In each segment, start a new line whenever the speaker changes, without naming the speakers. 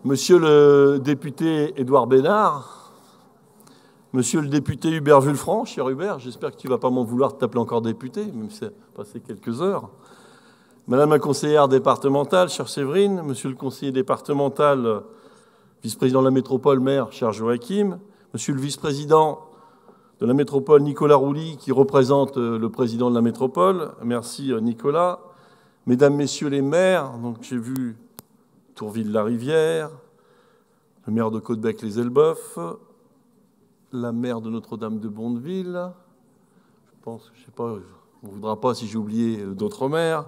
Monsieur le député Édouard Bénard, monsieur le député Hubert Wulfranc, cher Hubert, j'espère que tu ne vas pas m'en vouloir de t'appeler encore député, même si ça a passé quelques heures. Madame la conseillère départementale, chère Séverine, monsieur le conseiller départemental, vice-président de la métropole, maire, cher Joachim, monsieur le vice-président de la métropole, Nicolas Rouly, qui représente le président de la métropole. Merci, Nicolas. Mesdames, messieurs les maires, donc j'ai vu Tourville-la-Rivière, le maire de Caudebec-les-Elbeuf, la maire de Notre-Dame de Bondeville. Je pense, je ne sais pas, on ne voudra pas si j'ai oublié d'autres maires.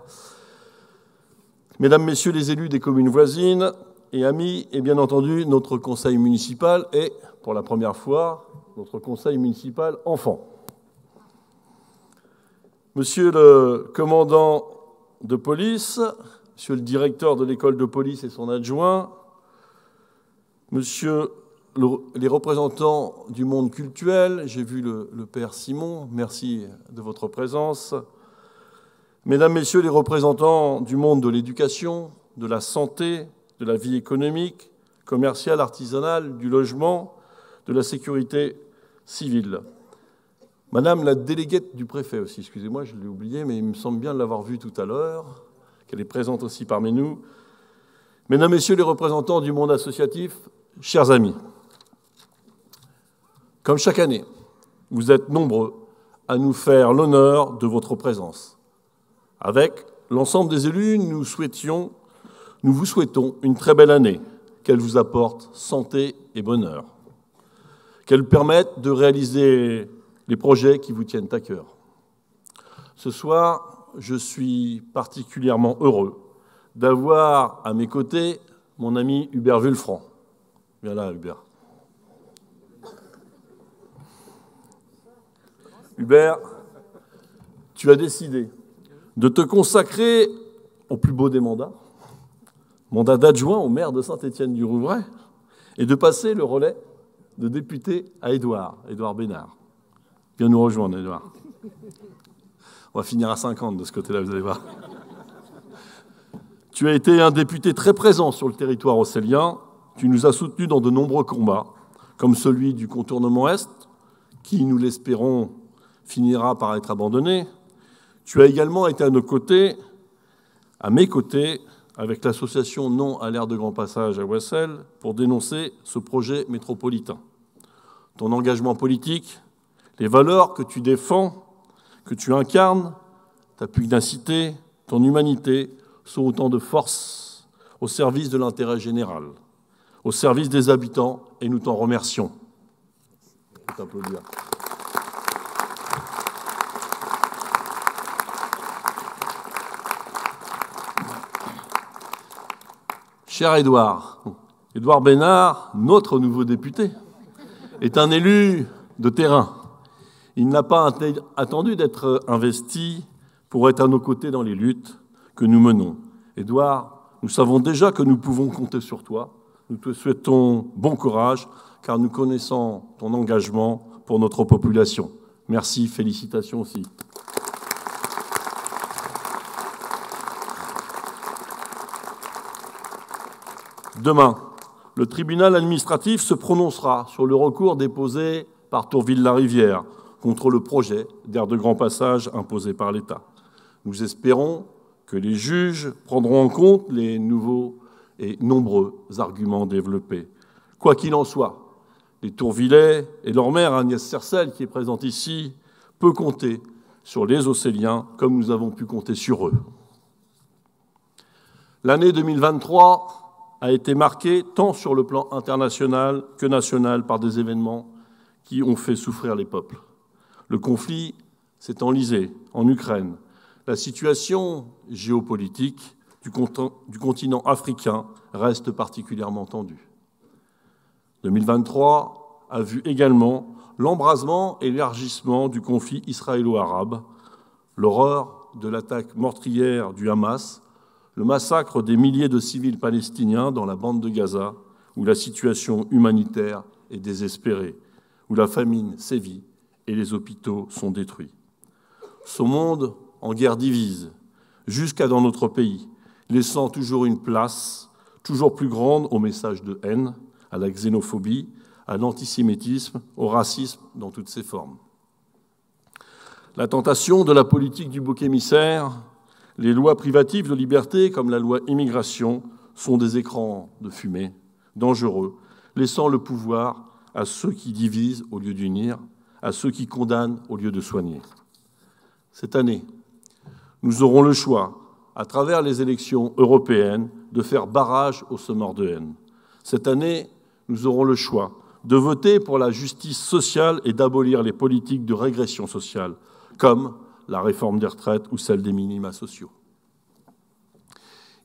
Mesdames, messieurs les élus des communes voisines et amis, et bien entendu notre conseil municipal et, pour la première fois, notre conseil municipal enfant. Monsieur le commandant de police, monsieur le directeur de l'école de police et son adjoint, monsieur les représentants du monde cultuel, j'ai vu le père Simon, merci de votre présence. Mesdames, messieurs les représentants du monde de l'éducation, de la santé, de la vie économique, commerciale, artisanale, du logement, de la sécurité civile. Madame la déléguée du préfet aussi, excusez-moi, je l'ai oublié, mais il me semble bien l'avoir vue tout à l'heure, qu'elle est présente aussi parmi nous. Mesdames, messieurs les représentants du monde associatif, chers amis, comme chaque année, vous êtes nombreux à nous faire l'honneur de votre présence. Avec l'ensemble des élus, nous vous souhaitons une très belle année, qu'elle vous apporte santé et bonheur, qu'elle permette de réaliser les projets qui vous tiennent à cœur. Ce soir, je suis particulièrement heureux d'avoir à mes côtés mon ami Hubert Wulfranc. Viens là, Hubert. Hubert, tu as décidé de te consacrer au plus beau des mandats, mandat d'adjoint au maire de Saint-Étienne-du-Rouvray, et de passer le relais de député à Édouard Bénard. Viens nous rejoindre, Édouard. On va finir à 50 de ce côté-là, vous allez voir. Tu as été un député très présent sur le territoire haussellien. Tu nous as soutenus dans de nombreux combats, comme celui du contournement Est, qui, nous l'espérons, finira par être abandonné. Tu as également été à mes côtés, avec l'association Non à l'aire de grand passage à Ouessel, pour dénoncer ce projet métropolitain. Ton engagement politique, les valeurs que tu défends, que tu incarnes, ta pugnacité, ton humanité, sont autant de forces au service de l'intérêt général, au service des habitants, et nous t'en remercions. On peut t'applaudir. Cher Édouard Bénard, notre nouveau député, est un élu de terrain. Il n'a pas attendu d'être investi pour être à nos côtés dans les luttes que nous menons. Édouard, nous savons déjà que nous pouvons compter sur toi. Nous te souhaitons bon courage, car nous connaissons ton engagement pour notre population. Merci, félicitations aussi. Demain, le tribunal administratif se prononcera sur le recours déposé par Tourville-la-Rivière contre le projet d'aire de grand passage imposé par l'État. Nous espérons que les juges prendront en compte les nouveaux et nombreux arguments développés. Quoi qu'il en soit, les Tourvillais et leur maire Agnès Cercel, qui est présente ici, peut compter sur les Hausseliens comme nous avons pu compter sur eux. L'année 2023 a été marquée tant sur le plan international que national par des événements qui ont fait souffrir les peuples. Le conflit s'est enlisé en Ukraine. La situation géopolitique du continent africain reste particulièrement tendue. 2023 a vu également l'embrasement et l'élargissement du conflit israélo-arabe, l'horreur de l'attaque meurtrière du Hamas, le massacre des milliers de civils palestiniens dans la bande de Gaza, où la situation humanitaire est désespérée, où la famine sévit et les hôpitaux sont détruits. Ce monde en guerre divise, jusqu'à dans notre pays, laissant toujours une place toujours plus grande aux messages de haine, à la xénophobie, à l'antisémitisme, au racisme dans toutes ses formes. La tentation de la politique du bouc émissaire, les lois privatives de liberté comme la loi immigration sont des écrans de fumée dangereux, laissant le pouvoir à ceux qui divisent au lieu d'unir, à ceux qui condamnent au lieu de soigner. Cette année, nous aurons le choix, à travers les élections européennes, de faire barrage aux semeurs de haine. Cette année, nous aurons le choix de voter pour la justice sociale et d'abolir les politiques de régression sociale, comme la réforme des retraites ou celle des minima sociaux.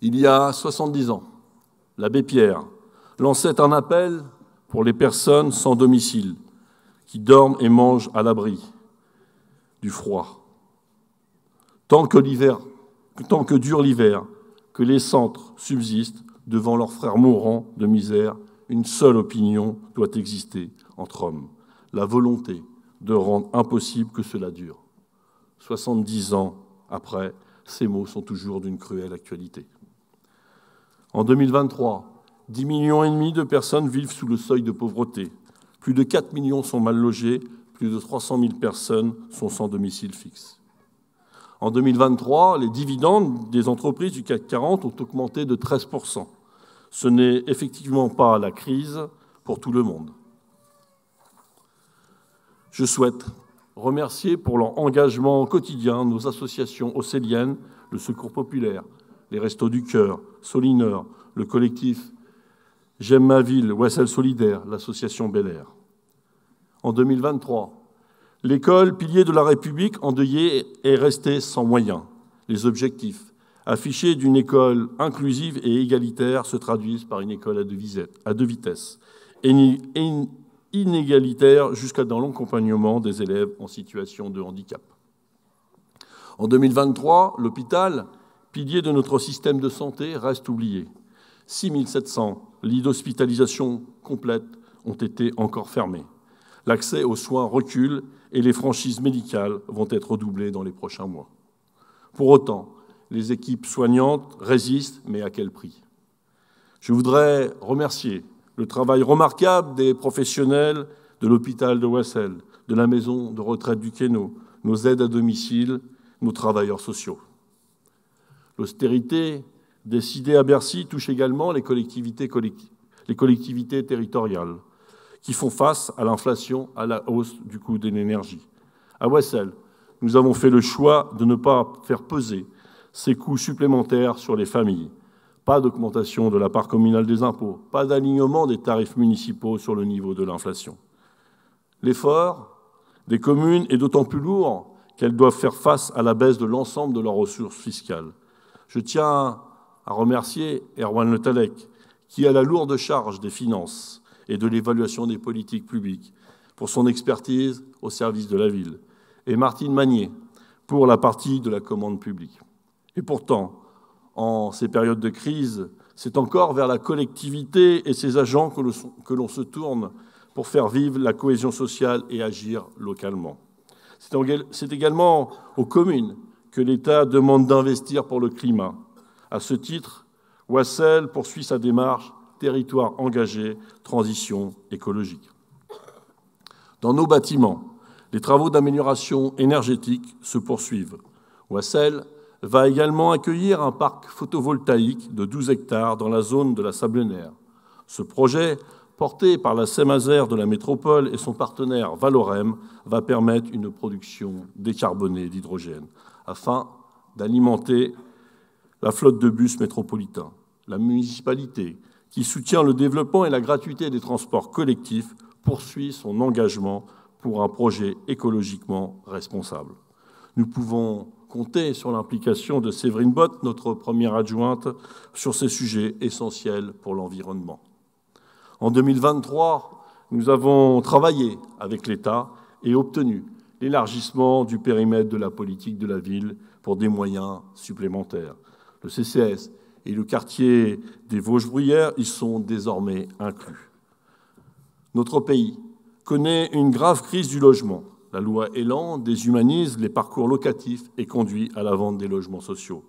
Il y a 70 ans, l'abbé Pierre lançait un appel pour les personnes sans domicile, qui dorment et mangent à l'abri du froid. Tant que dure l'hiver, que les centres subsistent devant leurs frères mourants de misère, une seule opinion doit exister entre hommes, la volonté de rendre impossible que cela dure. 70 ans après, ces mots sont toujours d'une cruelle actualité. En 2023, 10,5 millions de personnes vivent sous le seuil de pauvreté. Plus de 4 millions sont mal logées, plus de 300 000 personnes sont sans domicile fixe. En 2023, les dividendes des entreprises du CAC 40 ont augmenté de 13%. Ce n'est effectivement pas la crise pour tout le monde. Je souhaite remercier pour leur engagement quotidien nos associations océliennes, le Secours populaire, les Restos du Cœur, Solineur, le collectif J'aime ma ville, Wessel Solidaire, l'association Bel Air. En 2023, l'école, pilier de la République endeuillée, est restée sans moyens. Les objectifs affichés d'une école inclusive et égalitaire se traduisent par une école à deux vitesses, inégalitaire jusqu'à dans l'accompagnement des élèves en situation de handicap. En 2023, l'hôpital, pilier de notre système de santé, reste oublié. 6 700 lits d'hospitalisation complètes ont été encore fermés. L'accès aux soins recule et les franchises médicales vont être redoublées dans les prochains mois. Pour autant, les équipes soignantes résistent, mais à quel prix ? Je voudrais remercier le travail remarquable des professionnels de l'hôpital de Wessel, de la maison de retraite du Quénau, nos aides à domicile, nos travailleurs sociaux. L'austérité décidée à Bercy touche également les collectivités territoriales qui font face à l'inflation, à la hausse du coût de l'énergie. À Wessel, nous avons fait le choix de ne pas faire peser ces coûts supplémentaires sur les familles. Pas d'augmentation de la part communale des impôts, pas d'alignement des tarifs municipaux sur le niveau de l'inflation. L'effort des communes est d'autant plus lourd qu'elles doivent faire face à la baisse de l'ensemble de leurs ressources fiscales. Je tiens à remercier Erwan Le Tallec, qui a la lourde charge des finances et de l'évaluation des politiques publiques, pour son expertise au service de la ville, et Martine Magnier pour la partie de la commande publique. Et pourtant, en ces périodes de crise, c'est encore vers la collectivité et ses agents que l'on se tourne pour faire vivre la cohésion sociale et agir localement. C'est également aux communes que l'État demande d'investir pour le climat. À ce titre, Wessel poursuit sa démarche « Territoire engagé, transition écologique ». Dans nos bâtiments, les travaux d'amélioration énergétique se poursuivent. Wessel va également accueillir un parc photovoltaïque de 12 hectares dans la zone de la Sablenaire. Ce projet, porté par la CEMAZER de la métropole et son partenaire Valorem, va permettre une production décarbonée d'hydrogène afin d'alimenter la flotte de bus métropolitains. La municipalité, qui soutient le développement et la gratuité des transports collectifs, poursuit son engagement pour un projet écologiquement responsable. Nous pouvons compter sur l'implication de Séverine Bott, notre première adjointe, sur ces sujets essentiels pour l'environnement. En 2023, nous avons travaillé avec l'État et obtenu l'élargissement du périmètre de la politique de la ville pour des moyens supplémentaires. Le CCS et le quartier des Vosges-Bruyères y sont désormais inclus. Notre pays connaît une grave crise du logement. La loi Elan déshumanise les parcours locatifs et conduit à la vente des logements sociaux,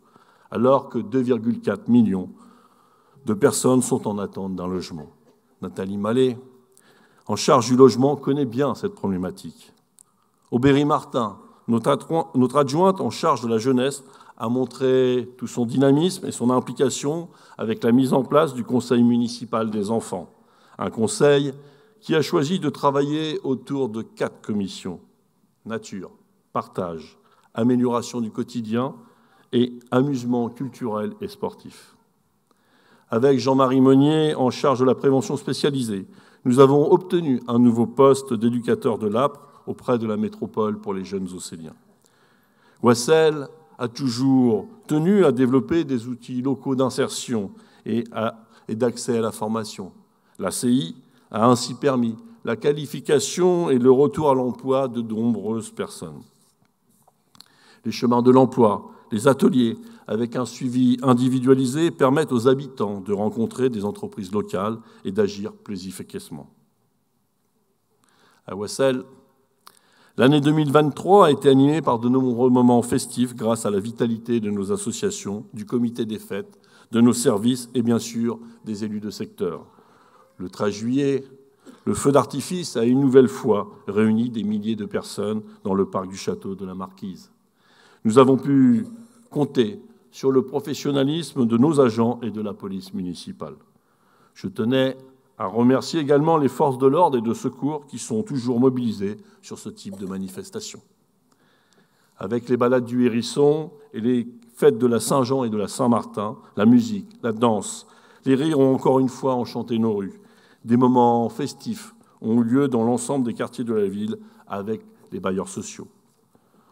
alors que 2,4 millions de personnes sont en attente d'un logement. Nathalie Mallet, en charge du logement, connaît bien cette problématique. Aubéry Martin, notre adjointe en charge de la jeunesse, a montré tout son dynamisme et son implication avec la mise en place du Conseil municipal des enfants. Un conseil qui a choisi de travailler autour de 4 commissions: nature, partage, amélioration du quotidien et amusement culturel et sportif. Avec Jean-Marie Meunier, en charge de la prévention spécialisée, nous avons obtenu un nouveau poste d'éducateur de l'APRE auprès de la métropole pour les jeunes Océliens. Wassel a toujours tenu à développer des outils locaux d'insertion et d'accès à la formation. La CI a ainsi permis la qualification et le retour à l'emploi de nombreuses personnes. Les chemins de l'emploi, les ateliers, avec un suivi individualisé, permettent aux habitants de rencontrer des entreprises locales et d'agir plus efficacement. À Wassel, l'année 2023 a été animée par de nombreux moments festifs grâce à la vitalité de nos associations, du comité des fêtes, de nos services et bien sûr des élus de secteur. Le 13 juillet, le feu d'artifice a une nouvelle fois réuni des milliers de personnes dans le parc du château de la Marquise. Nous avons pu compter sur le professionnalisme de nos agents et de la police municipale. Je tenais à remercier également les forces de l'ordre et de secours qui sont toujours mobilisées sur ce type de manifestation. Avec les balades du Hérisson et les fêtes de la Saint-Jean et de la Saint-Martin, la musique, la danse, les rires ont encore une fois enchanté nos rues. Des moments festifs ont eu lieu dans l'ensemble des quartiers de la ville avec les bailleurs sociaux.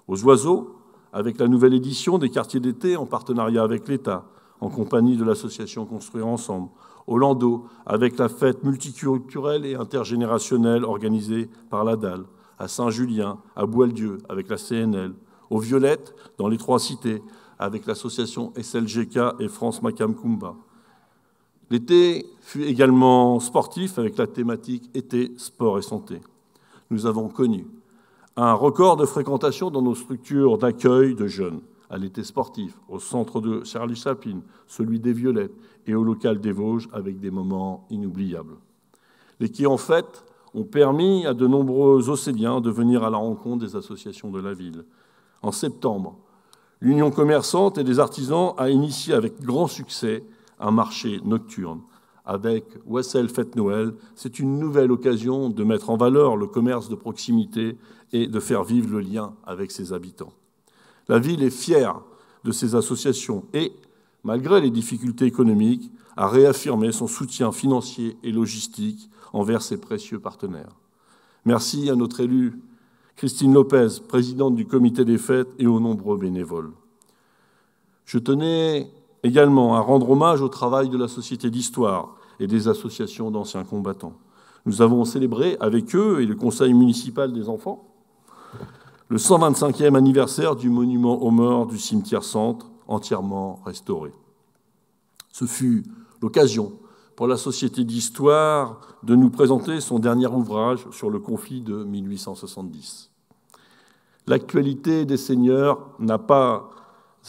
Aux Oiseaux, avec la nouvelle édition des quartiers d'été en partenariat avec l'État, en compagnie de l'association Construire Ensemble. Au Landau, avec la fête multiculturelle et intergénérationnelle organisée par la DAL. À Saint-Julien, à Boieldieu, avec la CNL. Aux Violettes, dans les 3 cités, avec l'association SLGK et France Makam Kumba. L'été fut également sportif avec la thématique Été, sport et santé. Nous avons connu un record de fréquentation dans nos structures d'accueil de jeunes, à l'été sportif, au centre de Charlie Chaplin, celui des Violettes et au local des Vosges avec des moments inoubliables. Les qui, en fait, ont permis à de nombreux Océliens de venir à la rencontre des associations de la ville. En septembre, l'Union commerçante et des artisans a initié avec grand succès un marché nocturne. Avec Wassel Fête Noël, c'est une nouvelle occasion de mettre en valeur le commerce de proximité et de faire vivre le lien avec ses habitants. La ville est fière de ces associations et, malgré les difficultés économiques, a réaffirmé son soutien financier et logistique envers ses précieux partenaires. Merci à notre élue Christine Lopez, présidente du comité des fêtes, et aux nombreux bénévoles. Je tenais également à rendre hommage au travail de la Société d'Histoire et des associations d'anciens combattants. Nous avons célébré avec eux et le Conseil municipal des enfants le 125e anniversaire du monument aux morts du cimetière centre, entièrement restauré. Ce fut l'occasion pour la Société d'Histoire de nous présenter son dernier ouvrage sur le conflit de 1870. L'actualité des seigneurs n'a pas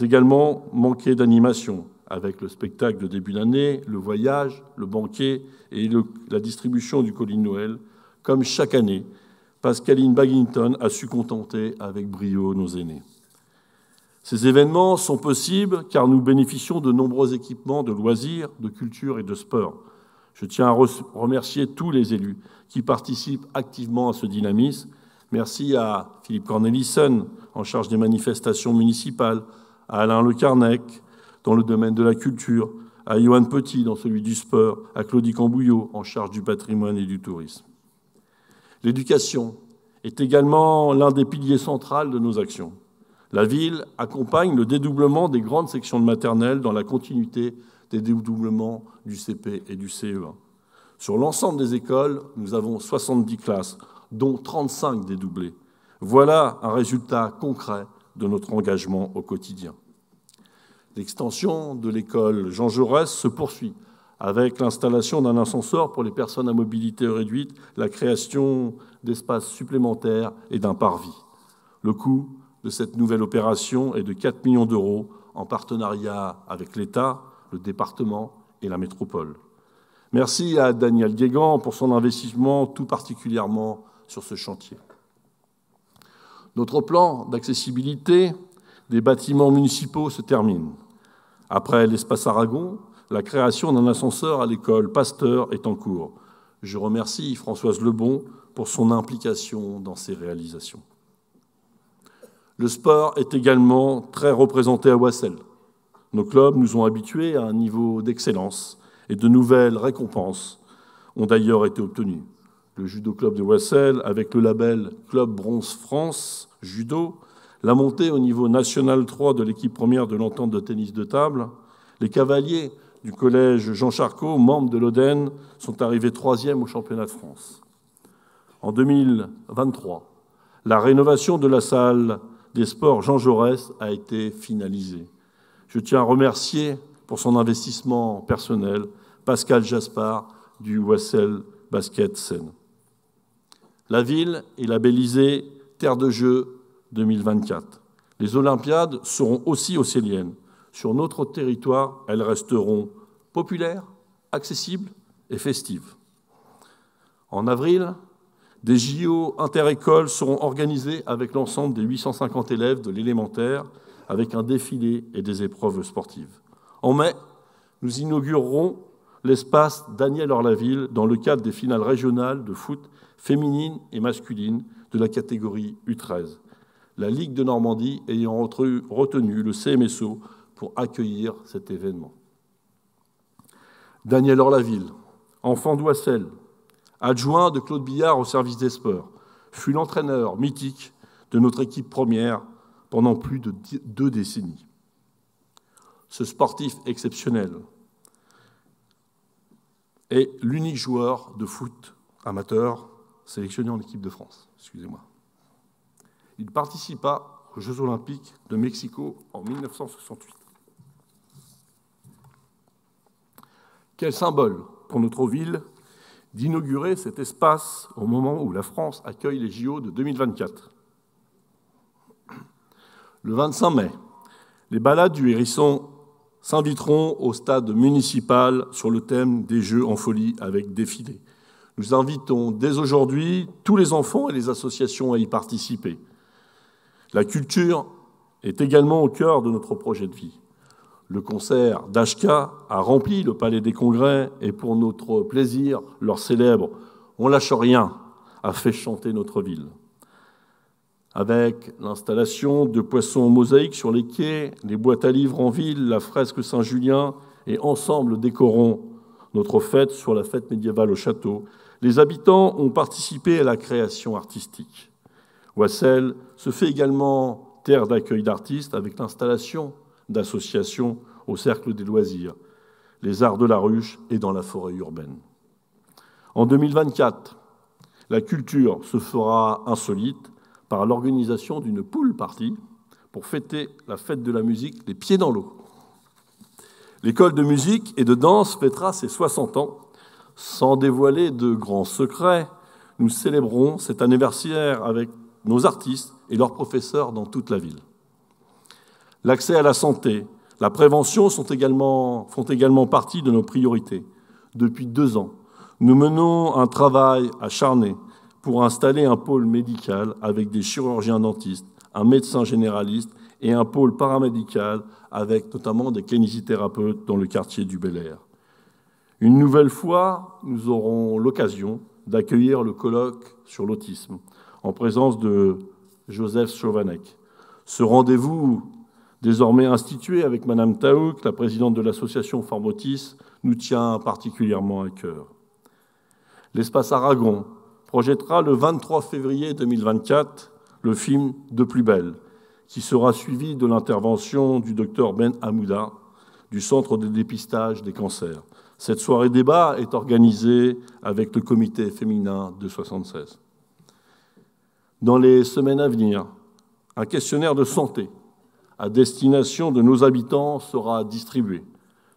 également manqué d'animation, avec le spectacle de début d'année, le voyage, le banquet et la distribution du colis de Noël. Comme chaque année, Pascaline Baginton a su contenter avec brio nos aînés. Ces événements sont possibles car nous bénéficions de nombreux équipements de loisirs, de culture et de sport. Je tiens à remercier tous les élus qui participent activement à ce dynamisme. Merci à Philippe Cornelissen, en charge des manifestations municipales, à Alain Le Carnec, dans le domaine de la culture, à Johan Petit, dans celui du sport, à Claudie Cambouillot, en charge du patrimoine et du tourisme. L'éducation est également l'un des piliers centraux de nos actions. La ville accompagne le dédoublement des grandes sections de maternelle dans la continuité des dédoublements du CP et du CE1. Sur l'ensemble des écoles, nous avons 70 classes, dont 35 dédoublées. Voilà un résultat concret de notre engagement au quotidien. L'extension de l'école Jean Jaurès se poursuit avec l'installation d'un ascenseur pour les personnes à mobilité réduite, la création d'espaces supplémentaires et d'un parvis. Le coût de cette nouvelle opération est de 4 millions d'euros en partenariat avec l'État, le département et la métropole. Merci à Daniel Guégan pour son investissement tout particulièrement sur ce chantier. Notre plan d'accessibilité des bâtiments municipaux se termine. Après l'espace Aragon, la création d'un ascenseur à l'école Pasteur est en cours. Je remercie Françoise Lebon pour son implication dans ces réalisations. Le sport est également très représenté à Ouassel. Nos clubs nous ont habitués à un niveau d'excellence et de nouvelles récompenses ont d'ailleurs été obtenues. Le Judo Club de Ouassel, avec le label Club Bronze France Judo, la montée au niveau national 3 de l'équipe première de l'entente de tennis de table, les cavaliers du collège Jean Charcot, membres de l'Oden, sont arrivés 3e au championnat de France. En 2023, la rénovation de la salle des sports Jean Jaurès a été finalisée. Je tiens à remercier pour son investissement personnel Pascal Jaspard du Ouassel Basket Seine. La ville est labellisée Terre de Jeux 2024. Les Olympiades seront aussi océliennes. Sur notre territoire, elles resteront populaires, accessibles et festives. En avril, des JO inter-écoles seront organisés avec l'ensemble des 850 élèves de l'élémentaire, avec un défilé et des épreuves sportives. En mai, nous inaugurerons l'espace Daniel Orlaville dans le cadre des finales régionales de foot féminine et masculine de la catégorie U13. La Ligue de Normandie ayant retenu le CMSO pour accueillir cet événement. Daniel Orlaville, enfant d'Ouassel, adjoint de Claude Billard au service des sports, fut l'entraîneur mythique de notre équipe première pendant plus de 2 décennies. Ce sportif exceptionnel est l'unique joueur de foot amateur sélectionné en équipe de France. Excusez-moi. Il participa aux Jeux Olympiques de Mexico en 1968. Quel symbole pour notre ville d'inaugurer cet espace au moment où la France accueille les JO de 2024. Le 25 mai, les balades du Hérisson s'inviteront au stade municipal sur le thème des Jeux en folie avec défilé. Nous invitons dès aujourd'hui tous les enfants et les associations à y participer. La culture est également au cœur de notre projet de vie. Le concert d'Ashka a rempli le Palais des Congrès et pour notre plaisir, leur célèbre « On lâche rien » a fait chanter notre ville. Avec l'installation de poissons en mosaïque sur les quais, les boîtes à livres en ville, la fresque Saint-Julien et ensemble décorons notre fête sur la fête médiévale au château, les habitants ont participé à la création artistique. Ouassel se fait également terre d'accueil d'artistes avec l'installation d'associations au Cercle des loisirs, les Arts de la Ruche et dans la forêt urbaine. En 2024, la culture se fera insolite par l'organisation d'une pool party pour fêter la fête de la musique les pieds dans l'eau. L'école de musique et de danse fêtera ses 60 ans. Sans dévoiler de grands secrets, nous célébrons cet anniversaire avec nos artistes et leurs professeurs dans toute la ville. L'accès à la santé, la prévention font également partie de nos priorités. Depuis 2 ans, nous menons un travail acharné pour installer un pôle médical avec des chirurgiens dentistes, un médecin généraliste et un pôle paramédical avec notamment des kinésithérapeutes dans le quartier du Bel-Air. Une nouvelle fois, nous aurons l'occasion d'accueillir le colloque sur l'autisme en présence de Joseph Chovanec. Ce rendez-vous, désormais institué avec Madame Taouk, la présidente de l'association Formotis, nous tient particulièrement à cœur. L'espace Aragon projettera le 23 février 2024 le film « De plus belle », qui sera suivi de l'intervention du docteur Ben Hamouda du Centre de dépistage des cancers. Cette soirée débat est organisée avec le comité féminin de 76. Dans les semaines à venir, un questionnaire de santé à destination de nos habitants sera distribué.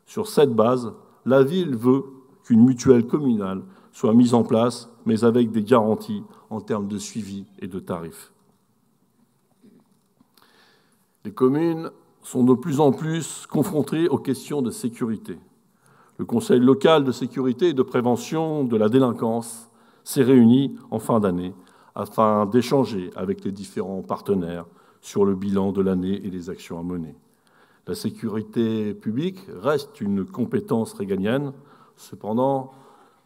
Sur cette base, la ville veut qu'une mutuelle communale soit mise en place, mais avec des garanties en termes de suivi et de tarifs. Les communes sont de plus en plus confrontées aux questions de sécurité. Le Conseil local de sécurité et de prévention de la délinquance s'est réuni en fin d'année afin d'échanger avec les différents partenaires sur le bilan de l'année et les actions à mener. La sécurité publique reste une compétence régalienne. Cependant,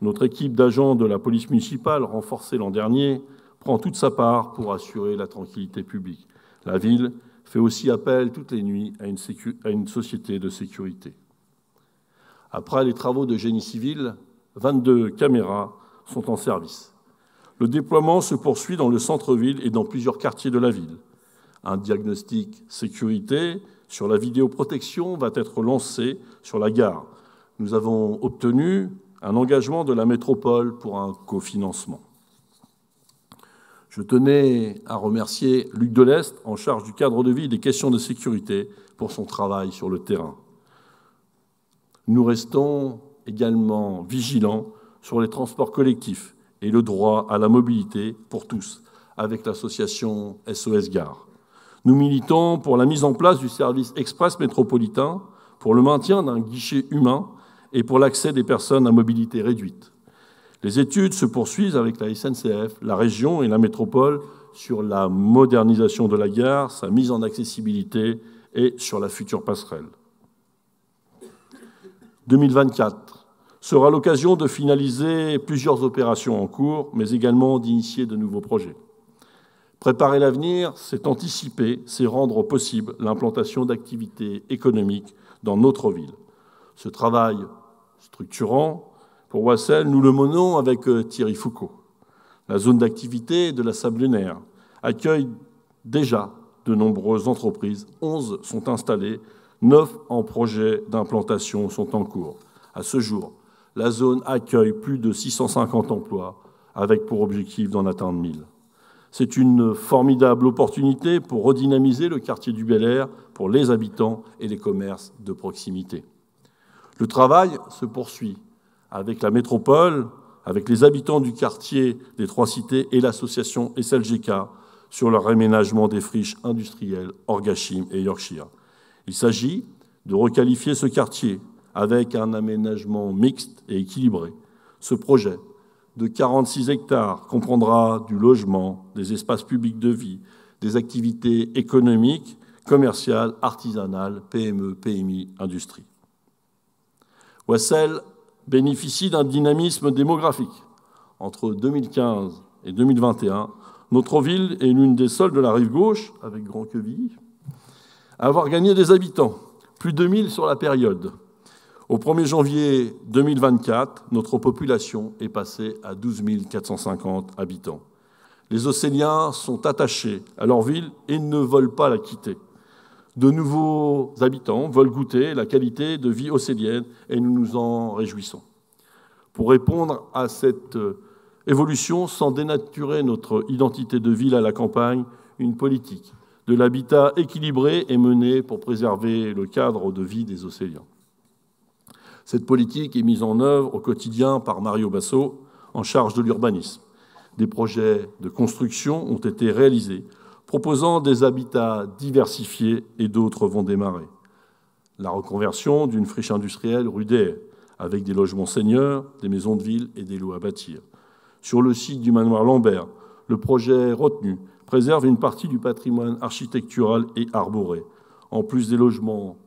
notre équipe d'agents de la police municipale, renforcée l'an dernier, prend toute sa part pour assurer la tranquillité publique. La ville fait aussi appel toutes les nuits à une société de sécurité. Après les travaux de génie civil, 22 caméras sont en service. Le déploiement se poursuit dans le centre-ville et dans plusieurs quartiers de la ville. Un diagnostic sécurité sur la vidéoprotection va être lancé sur la gare. Nous avons obtenu un engagement de la métropole pour un cofinancement. Je tenais à remercier Luc Delest, en charge du cadre de vie et des questions de sécurité, pour son travail sur le terrain. Nous restons également vigilants sur les transports collectifs et le droit à la mobilité pour tous, avec l'association SOS Gare. Nous militons pour la mise en place du service express métropolitain, pour le maintien d'un guichet humain et pour l'accès des personnes à mobilité réduite. Les études se poursuivent avec la SNCF, la région et la métropole sur la modernisation de la gare, sa mise en accessibilité et sur la future passerelle. 2024 sera l'occasion de finaliser plusieurs opérations en cours, mais également d'initier de nouveaux projets. Préparer l'avenir, c'est anticiper, c'est rendre possible l'implantation d'activités économiques dans notre ville. Ce travail structurant, pour Wassel, nous le menons avec Thierry Foucault. La zone d'activité de la Sablunaire accueille déjà de nombreuses entreprises. 11 sont installées, 9 en projet d'implantation sont en cours. À ce jour, la zone accueille plus de 650 emplois, avec pour objectif d'en atteindre 1000. C'est une formidable opportunité pour redynamiser le quartier du Bel-Air pour les habitants et les commerces de proximité. Le travail se poursuit avec la métropole, avec les habitants du quartier des Trois Cités et l'association SLGK sur le réaménagement des friches industrielles Orgachim et Yorkshire. Il s'agit de requalifier ce quartier avec un aménagement mixte et équilibré. Ce projet de 46 hectares comprendra du logement, des espaces publics de vie, des activités économiques, commerciales, artisanales, PME, PMI, industrie. Wassel bénéficie d'un dynamisme démographique. Entre 2015 et 2021, notre ville est l'une des seules de la rive gauche, avec Grand-Quevilly, à avoir gagné des habitants, plus de 1000 sur la période. Au 1er janvier 2024, notre population est passée à 12 450 habitants. Les Océliens sont attachés à leur ville et ne veulent pas la quitter. De nouveaux habitants veulent goûter la qualité de vie océlienne et nous nous en réjouissons. Pour répondre à cette évolution, sans dénaturer notre identité de ville à la campagne, une politique de l'habitat équilibré est menée pour préserver le cadre de vie des Océliens. Cette politique est mise en œuvre au quotidien par Mario Basso, en charge de l'urbanisme. Des projets de construction ont été réalisés, proposant des habitats diversifiés et d'autres vont démarrer. La reconversion d'une friche industrielle rue des Haies, avec des logements seniors, des maisons de ville et des lots à bâtir. Sur le site du manoir Lambert, le projet retenu préserve une partie du patrimoine architectural et arboré. En plus des logements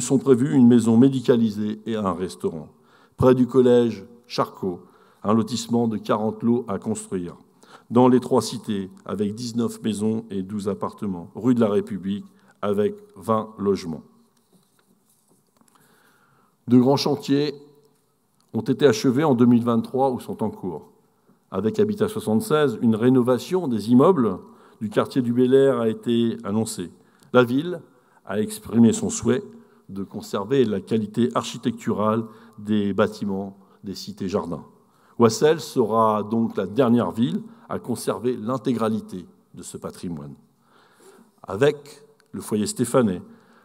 sont prévus une maison médicalisée et un restaurant. Près du collège Charcot, un lotissement de 40 lots à construire. Dans les Trois Cités, avec 19 maisons et 12 appartements. Rue de la République, avec 20 logements. De grands chantiers ont été achevés en 2023 ou sont en cours. Avec Habitat 76, une rénovation des immeubles du quartier du Bel-Air a été annoncée. La ville a exprimé son souhait de conserver la qualité architecturale des bâtiments des cités-jardins. Wassel sera donc la dernière ville à conserver l'intégralité de ce patrimoine. Avec le foyer Stéphanet,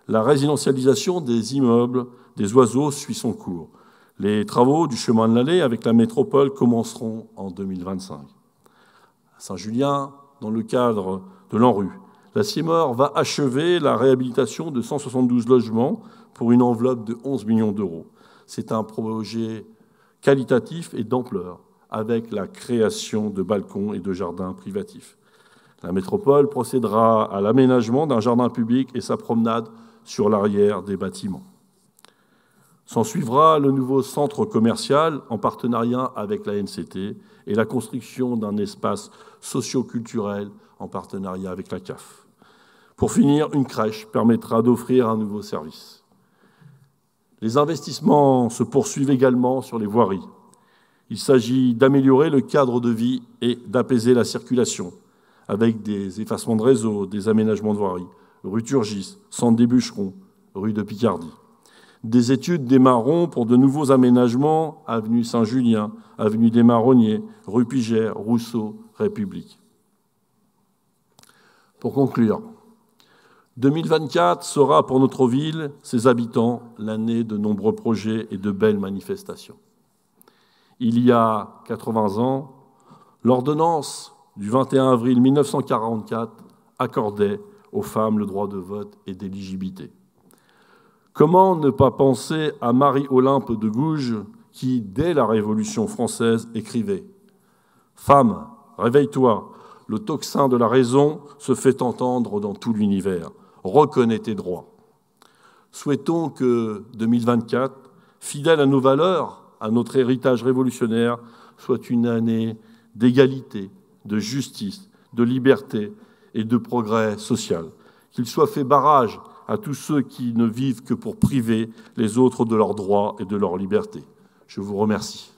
la résidentialisation des immeubles des Oiseaux suit son cours. Les travaux du chemin de l'Allée avec la métropole commenceront en 2025. À Saint-Julien, dans le cadre de l'ANRU, la CIMOR va achever la réhabilitation de 172 logements pour une enveloppe de 11 millions d'euros. C'est un projet qualitatif et d'ampleur, avec la création de balcons et de jardins privatifs. La métropole procédera à l'aménagement d'un jardin public et sa promenade sur l'arrière des bâtiments. S'en suivra le nouveau centre commercial en partenariat avec la NCT et la construction d'un espace socio-culturel en partenariat avec la CAF. Pour finir, une crèche permettra d'offrir un nouveau service. Les investissements se poursuivent également sur les voiries. Il s'agit d'améliorer le cadre de vie et d'apaiser la circulation avec des effacements de réseau, des aménagements de voiries, rue Turgis, centre des Bûcherons, rue de Picardie. Des études démarreront pour de nouveaux aménagements, avenue Saint-Julien, avenue des Marronniers, rue Pigère, Rousseau, République. Pour conclure, 2024 sera pour notre ville, ses habitants, l'année de nombreux projets et de belles manifestations. Il y a 80 ans, l'ordonnance du 21 avril 1944 accordait aux femmes le droit de vote et d'éligibilité. Comment ne pas penser à Marie-Olympe de Gouges qui, dès la Révolution française, écrivait « Femme, réveille-toi, le tocsin de la raison se fait entendre dans tout l'univers. Reconnais tes droits. » Souhaitons que 2024, fidèle à nos valeurs, à notre héritage révolutionnaire, soit une année d'égalité, de justice, de liberté et de progrès social. Qu'il soit fait barrage à tous ceux qui ne vivent que pour priver les autres de leurs droits et de leur liberté. Je vous remercie.